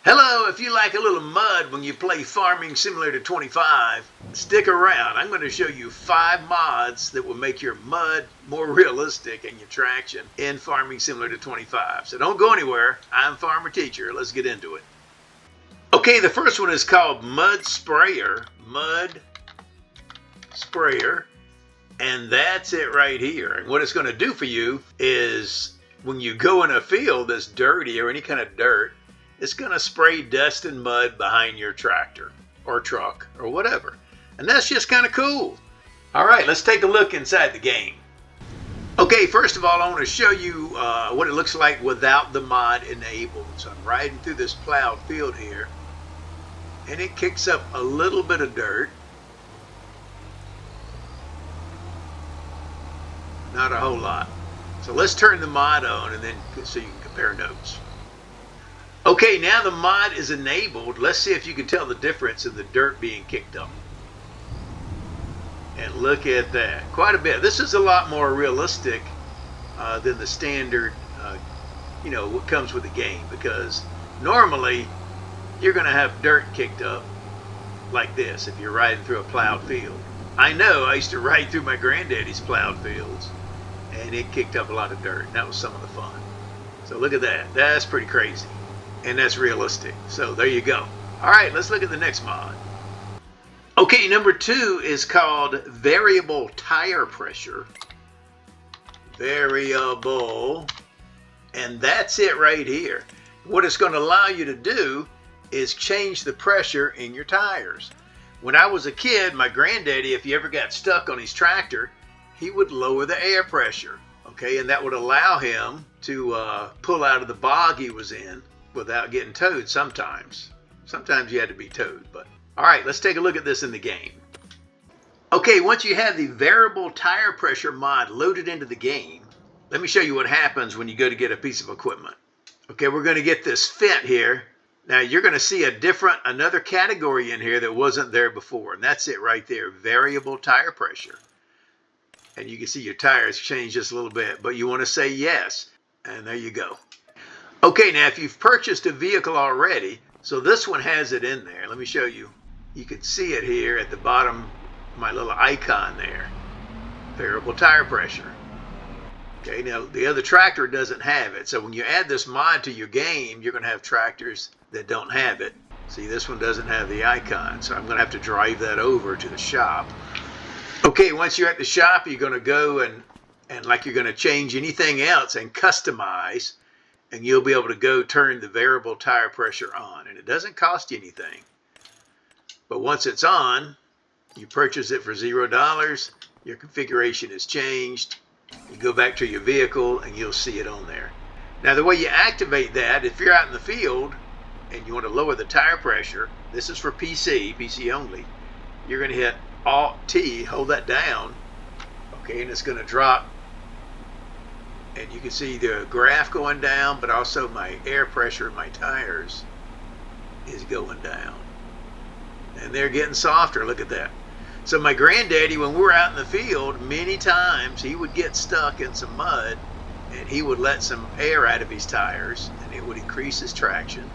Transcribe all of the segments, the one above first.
Hello, if you like a little mud when you play Farming Simulator 25, stick around. I'm going to show you 5 mods that will make your mud more realistic and your traction in Farming Simulator 25. So don't go anywhere. I'm Farmer Teacher. Let's get into it. Okay, the first one is called Mud Sprayer. Mud Sprayer. And that's it right here. And what it's going to do for you is when you go in a field that's dirty or any kind of dirt, it's going to spray dust and mud behind your tractor or truck or whatever. And that's just kind of cool. All right, let's take a look inside the game. Okay, first of all, I want to show you what it looks like without the mod enabled. So I'm riding through this plowed field here, and it kicks up a little bit of dirt. Not a whole lot. So let's turn the mod on and then so you can compare notes. Okay, now the mod is enabled. Let's see if you can tell the difference in the dirt being kicked up. And look at that, quite a bit. This is a lot more realistic than the standard, what comes with the game, because normally you're going to have dirt kicked up like this if you're riding through a plowed field. I know, I used to ride through my granddaddy's plowed fields, and it kicked up a lot of dirt. That was some of the fun. So look at that. That's pretty crazy. And that's realistic. So there you go. All right, let's look at the next mod. Okay, number 2 is called Variable Tire Pressure. Variable. And that's it right here. What it's going to allow you to do is change the pressure in your tires. When I was a kid, my granddaddy, if he ever got stuck on his tractor, he would lower the air pressure. Okay, and that would allow him to pull out of the bog he was in without getting towed sometimes. Sometimes you had to be towed, but all right, let's take a look at this in the game. Okay, once you have the variable tire pressure mod loaded into the game, let me show you what happens when you go to get a piece of equipment. Okay, we're going to get this fit here. Now you're going to see another category in here that wasn't there before, and that's it right there, variable tire pressure. And you can see your tires change just a little bit, but you want to say yes, and there you go. Okay, now if you've purchased a vehicle already, so this one has it in there. Let me show you. You can see it here at the bottom, my little icon there. Variable tire pressure. Okay, now the other tractor doesn't have it. So when you add this mod to your game, you're going to have tractors that don't have it. See, this one doesn't have the icon, so I'm going to have to drive that over to the shop. Okay, once you're at the shop, you're going to go and like you're going to change anything else and customize. And you'll be able to go turn the variable tire pressure on. And it doesn't cost you anything. But once it's on, you purchase it for $0. Your configuration is changed. You go back to your vehicle and you'll see it on there. Now the way you activate that, if you're out in the field and you want to lower the tire pressure, this is for PC only. You're going to hit Alt-T, hold that down. Okay, and it's going to drop. And you can see the graph going down, but also my air pressure in my tires is going down. And they're getting softer, look at that. So my granddaddy, when we were out in the field, many times he would get stuck in some mud and he would let some air out of his tires and it would increase his traction.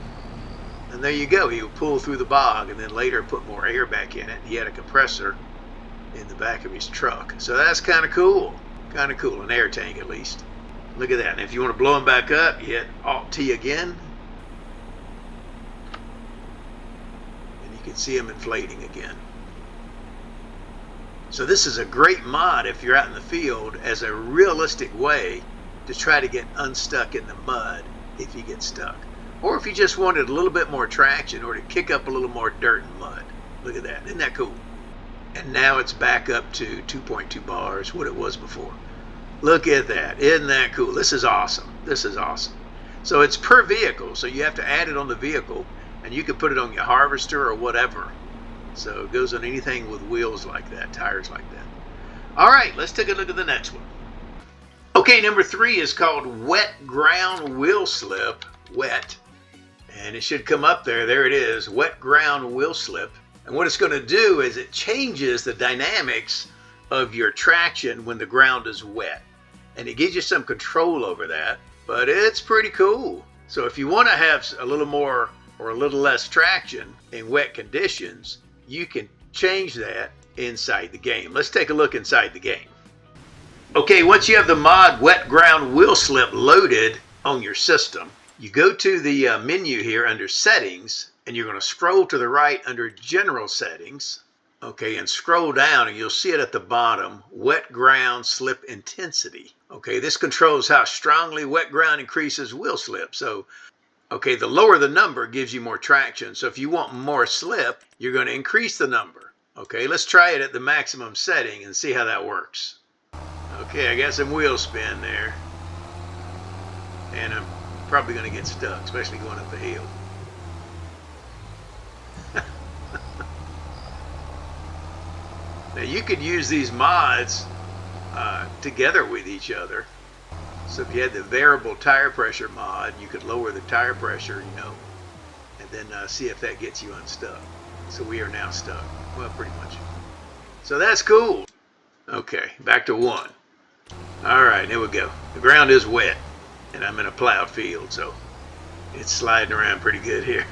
And there you go, he would pull through the bog and then later put more air back in it. He had a compressor in the back of his truck. So that's kind of cool, an air tank at least. Look at that. And if you want to blow them back up, you hit Alt-T again. And you can see them inflating again. So this is a great mod if you're out in the field as a realistic way to try to get unstuck in the mud if you get stuck. Or if you just wanted a little bit more traction or to kick up a little more dirt and mud. Look at that. Isn't that cool? And now it's back up to 2.2 bars, what it was before. Look at that. Isn't that cool? This is awesome. This is awesome. So it's per vehicle. So you have to add it on the vehicle and you can put it on your harvester or whatever. So it goes on anything with wheels like that, tires like that. All right, let's take a look at the next one. Okay, number 3 is called Wet Ground Wheel Slip. Wet. And it should come up there. There it is. Wet Ground Wheel Slip. And what it's going to do is it changes the dynamics of your traction when the ground is wet. And it gives you some control over that, but it's pretty cool. So if you want to have a little more or a little less traction in wet conditions, you can change that inside the game. Let's take a look inside the game. Okay, once you have the mod Wet Ground Wheel Slip loaded on your system, you go to the menu here under Settings, and you're going to scroll to the right under General Settings. Okay, and scroll down and you'll see it at the bottom, Wet Ground Slip Intensity. Okay, this controls how strongly wet ground increases wheel slip. So, okay, the lower the number gives you more traction. So if you want more slip, you're going to increase the number. Okay, let's try it at the maximum setting and see how that works. Okay, I got some wheel spin there. And I'm probably going to get stuck, especially going up the hill. Now you could use these mods together with each other. So if you had the variable tire pressure mod, you could lower the tire pressure, and then see if that gets you unstuck. So we are now stuck. Well, pretty much. So that's cool. Okay, back to 1. All right, here we go. The ground is wet, and I'm in a plowed field, so it's sliding around pretty good here.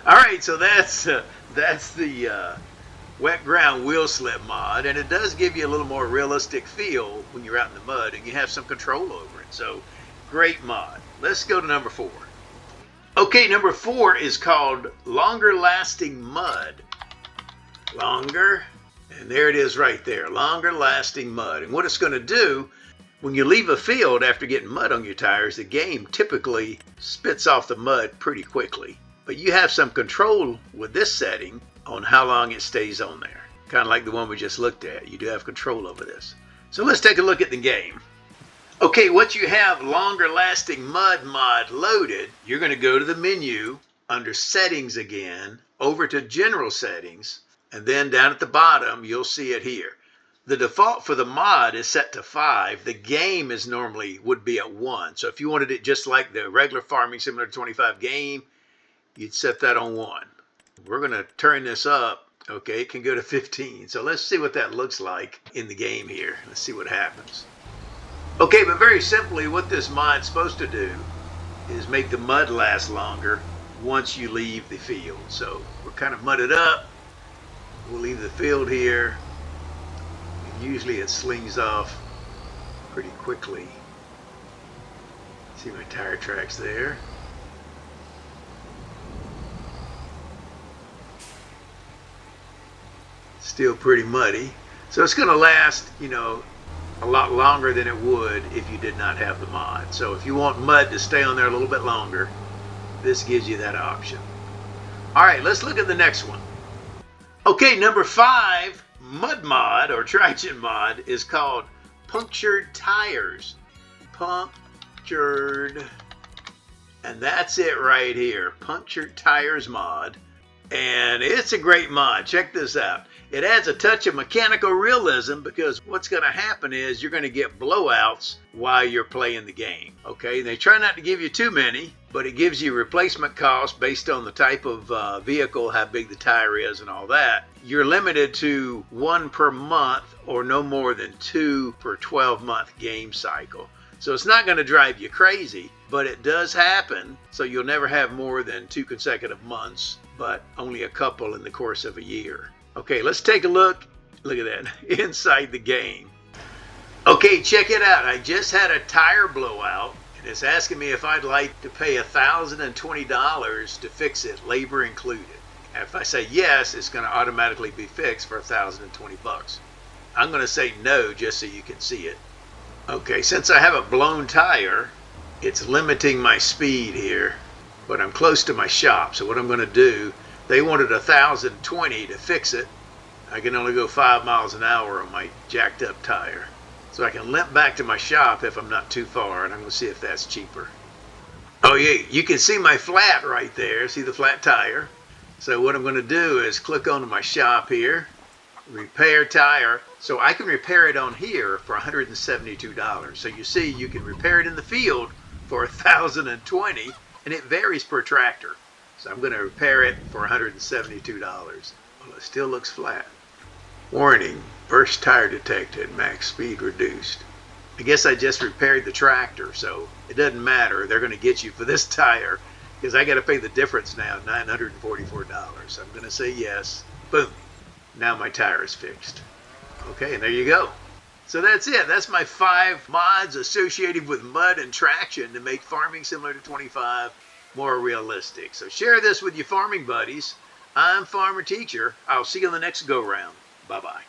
All right, so that's the Wet Ground Wheel Slip mod, and it does give you a little more realistic feel when you're out in the mud and you have some control over it. So great mod. Let's go to number 4. Okay, number 4 is called Longer Lasting Mud. Longer, and there it is right there, Longer Lasting Mud. And what it's going to do, when you leave a field after getting mud on your tires, the game typically spits off the mud pretty quickly. But you have some control with this setting on how long it stays on there. Kind of like the one we just looked at. You do have control over this. So let's take a look at the game. Okay, once you have Longer Lasting Mud mod loaded, you're going to go to the menu under Settings again, over to General Settings, and then down at the bottom, you'll see it here. The default for the mod is set to 5. The game is would be at 1. So if you wanted it just like the regular Farming Simulator 25 game, you'd set that on 1. We're going to turn this up. Okay, it can go to 15. So let's see what that looks like in the game here. Let's see what happens. Okay, but very simply, what this mod's supposed to do is make the mud last longer once you leave the field. So we're kind of mudded up. We'll leave the field here. And usually it slings off pretty quickly. See my tire tracks there. Still pretty muddy. So it's going to last, a lot longer than it would if you did not have the mod. So if you want mud to stay on there a little bit longer, this gives you that option. All right, let's look at the next one. Okay, number 5 mud mod or traction mod is called Punctured Tires. Punctured. And that's it right here. Punctured Tires mod. And it's a great mod. Check this out. It adds a touch of mechanical realism because what's going to happen is you're going to get blowouts while you're playing the game. Okay, they try not to give you too many, but it gives you replacement costs based on the type of vehicle, how big the tire is, and all that. You're limited to 1 per month or no more than 2 per 12-month game cycle. So it's not going to drive you crazy, but it does happen. So you'll never have more than 2 consecutive months, but only a couple in the course of a year. Okay, let's take a look. Look at that, inside the game. Okay, check it out. I just had a tire blowout, and it's asking me if I'd like to pay $1,020 to fix it, labor included. If I say yes, it's going to automatically be fixed for $1,020. I'm going to say no just so you can see it. Okay, since I have a blown tire, it's limiting my speed here, but I'm close to my shop. So what I'm going to do, they wanted $1,020 to fix it. I can only go 5 miles an hour on my jacked up tire. So I can limp back to my shop if I'm not too far, and I'm going to see if that's cheaper. Oh yeah, you can see my flat right there. See the flat tire? So what I'm going to do is click onto my shop here, repair tire. So I can repair it on here for $172. So you see, you can repair it in the field for $1,020, and it varies per tractor. So I'm going to repair it for $172. Well, it still looks flat. Warning, burst tire detected, max speed reduced. I guess I just repaired the tractor, so it doesn't matter. They're going to get you for this tire because I got to pay the difference now, $944. I'm going to say yes. Boom. Now my tire is fixed. Okay, and there you go. So that's it. That's my 5 mods associated with mud and traction to make farming similar to 25 more realistic. So share this with your farming buddies. I'm Farmer Teacher. I'll see you on the next go round. Bye-bye.